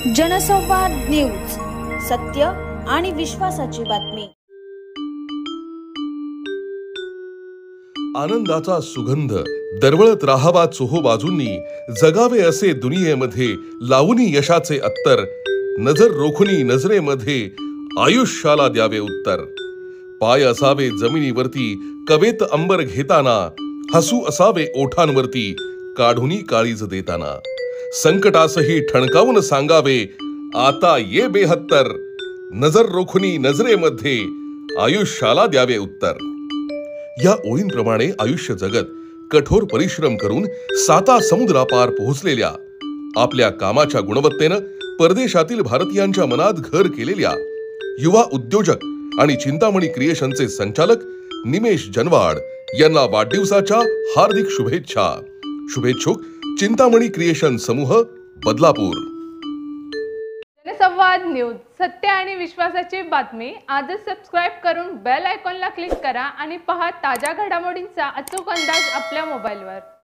जनसंवाद न्यूज, सत्य आणि विश्वासाची बातमी। आनंदाचा सुगंध दरवळत राहावा चोहोबाजूंनी, जगावे असे दुनियेमध्ये लावूनी यशाचे अत्तर, नजर रोखुनी नजरेमध्ये आयुष्याला द्यावे उत्तर। पाय असावे जमिनीवरती कवेत अंबर घेताना, हसू असावे ओठांवरती काढूनी काळीज देताना, संकटासही ठणकावून सांगावे आता ये बेहत्तर, नजर रोखुनी नजरेमध्ये आयुष्याला द्यावे उत्तर। या ओळींप्रमाणे आयुष्य जगत कठोर परिश्रम करून साता समुद्रापार पोहोचलेल्या, आपल्या कामाच्या गुणवत्तेनं परदेशातील भारतीयांच्या मनात घर केलेल्या युवा उद्योजक आणि चिंतामणी क्रिएशनचे संचालक निमेश जनवाड यांना वाढदिवसाच्या हार्दिक शुभेच्छा। शुभेच्छुक चिंतामणी क्रिएशन समूह, बदलापूर। जनसंवाद न्यूज, सत्य आणि विश्वासाची बातमी। आजच सबस्क्राइब करून बेल आयकॉनला क्लिक करा आणि पहा ताज्या घडामोडींचा अचूक अंदाज आपल्या मोबाईलवर।